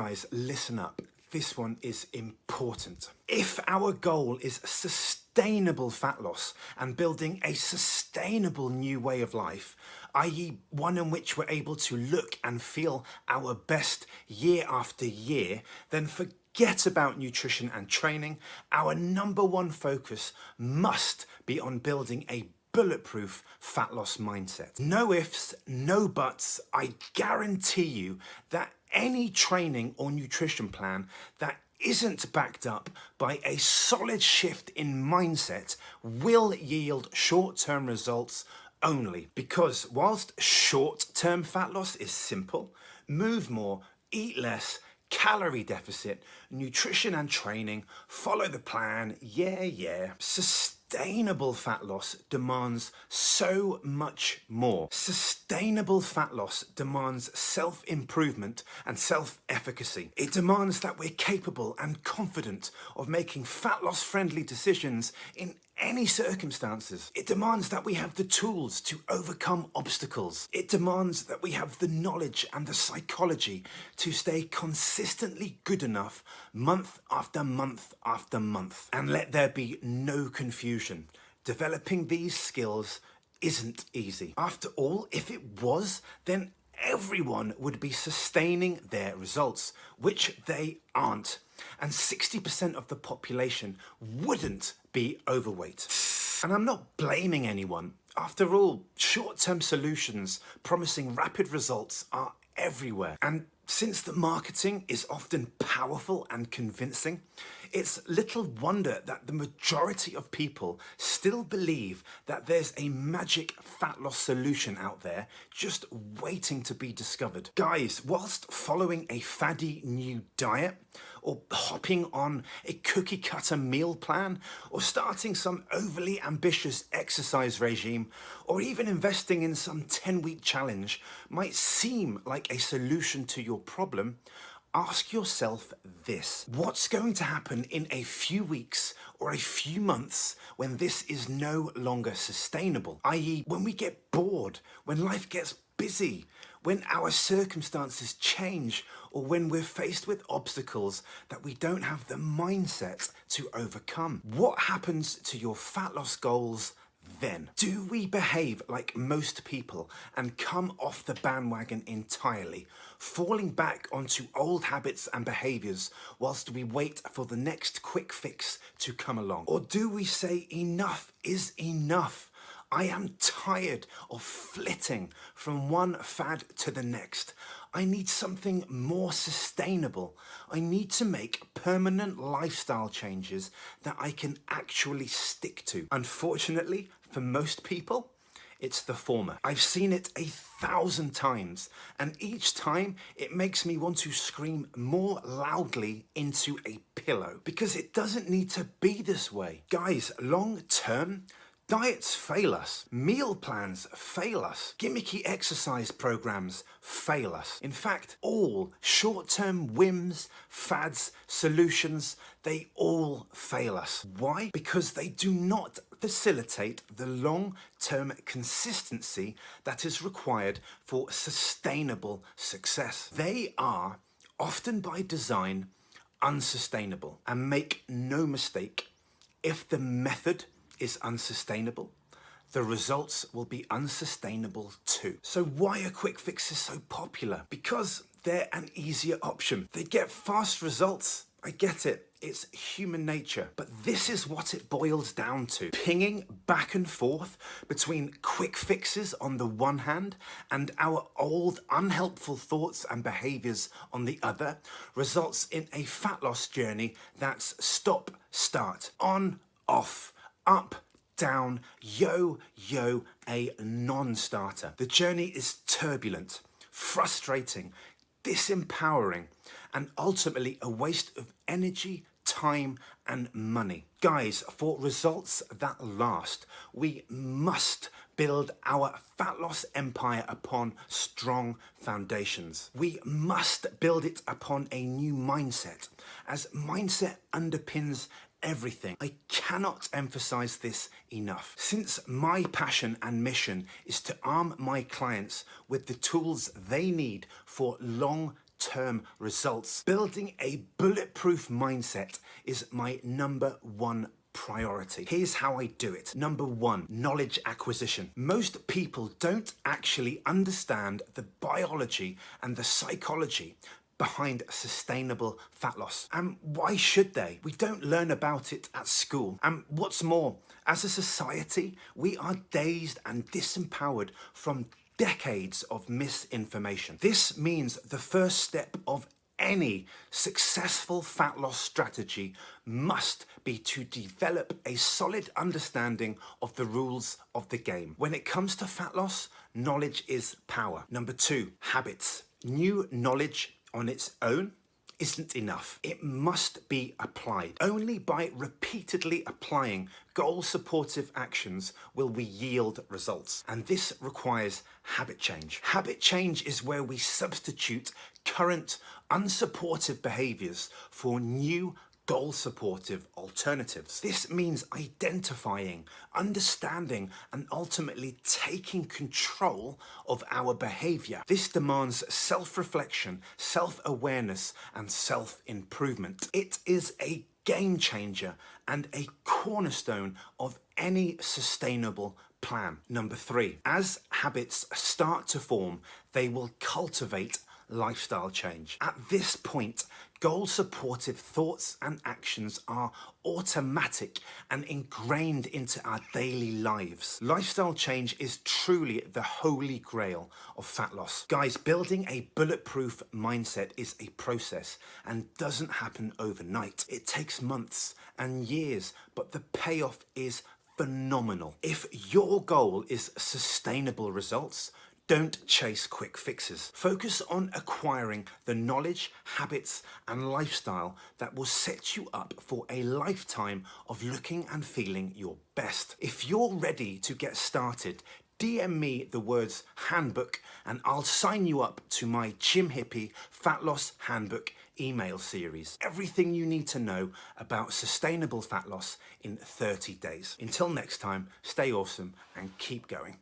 Guys, listen up. This one is important. If our goal is sustainable fat loss and building a sustainable new way of life, i.e. one in which we're able to look and feel our best year after year, then forget about nutrition and training. Our number one focus must be on building a bulletproof fat loss mindset. No ifs, no buts. I guarantee you that any training or nutrition plan that isn't backed up by a solid shift in mindset will yield short-term results only. Because whilst short-term fat loss is simple, move more, eat less, calorie deficit, nutrition and training, follow the plan, yeah. Sustainable fat loss demands so much more. Sustainable fat loss demands self-improvement and self-efficacy. It demands that we're capable and confident of making fat loss friendly decisions in any circumstances. It demands that we have the tools to overcome obstacles. It demands that we have the knowledge and the psychology to stay consistently good enough month after month after month. And let there be no confusion. Developing these skills isn't easy. After all, if it was, then everyone would be sustaining their results, which they aren't. And 60% of the population wouldn't be overweight. And I'm not blaming anyone. After all, short-term solutions promising rapid results are everywhere. And since the marketing is often powerful and convincing, it's little wonder that the majority of people still believe that there's a magic fat loss solution out there just waiting to be discovered. Guys, whilst following a faddy new diet, or hopping on a cookie cutter meal plan, or starting some overly ambitious exercise regime, or even investing in some 10-week challenge might seem like a solution to your problem, ask yourself this: what's going to happen in a few weeks or a few months when this is no longer sustainable? I.e., when we get bored, when life gets busy, when our circumstances change, or when we're faced with obstacles that we don't have the mindset to overcome. What happens to your fat loss goals then? Do we behave like most people and come off the bandwagon entirely, falling back onto old habits and behaviours whilst we wait for the next quick fix to come along? Or do we say enough is enough? I am tired of flitting from one fad to the next. I need something more sustainable. I need to make permanent lifestyle changes that I can actually stick to. Unfortunately, for most people, it's the former. I've seen it 1,000 times, and each time it makes me want to scream more loudly into a pillow, because it doesn't need to be this way. Guys, long term, diets fail us, meal plans fail us, gimmicky exercise programs fail us. In fact, all short-term whims, fads, solutions, they all fail us. Why? Because they do not facilitate the long-term consistency that is required for sustainable success. They are, often by design, unsustainable. And make no mistake, if the method is unsustainable, the results will be unsustainable too. So why are quick fixes so popular? Because they're an easier option. They get fast results. I get it. It's human nature. But this is what it boils down to. Pinging back and forth between quick fixes on the one hand and our old unhelpful thoughts and behaviors on the other results in a fat loss journey that's stop, start, on, off, up, down, yo, a non-starter. The journey is turbulent, frustrating, disempowering, and ultimately a waste of energy, time, and money. Guys, for results that last, we must build our fat loss empire upon strong foundations. We must build it upon a new mindset, as mindset underpins everything. I cannot emphasize this enough. Since my passion and mission is to arm my clients with the tools they need for long long-term results. Building a bulletproof mindset is my number one priority. Here's how I do it. Number one, knowledge acquisition. Most people don't actually understand the biology and the psychology behind sustainable fat loss. And why should they? We don't learn about it at school. And what's more, as a society, we are dazed and disempowered from decades of misinformation. This means the first step of any successful fat loss strategy must be to develop a solid understanding of the rules of the game. When it comes to fat loss, knowledge is power. Number two, habits. New knowledge on its own isn't enough. It must be applied. Only by repeatedly applying goal-supportive actions will we yield results. And this requires habit change. Habit change is where we substitute current unsupportive behaviors for new goal-supportive alternatives. This means identifying, understanding, and ultimately taking control of our behavior. This demands self-reflection, self-awareness, and self-improvement. It is a game changer and a cornerstone of any sustainable plan. Number three, as habits start to form, they will cultivate lifestyle change. At this point, goal-supportive thoughts and actions are automatic and ingrained into our daily lives. Lifestyle change is truly the holy grail of fat loss. Guys, building a bulletproof mindset is a process and doesn't happen overnight. It takes months and years, but the payoff is phenomenal. If your goal is sustainable results, don't chase quick fixes. Focus on acquiring the knowledge, habits, and lifestyle that will set you up for a lifetime of looking and feeling your best. If you're ready to get started, DM me the words handbook and I'll sign you up to my Gym Hippie Fat Loss Handbook email series. Everything you need to know about sustainable fat loss in 30 days. Until next time, stay awesome and keep going.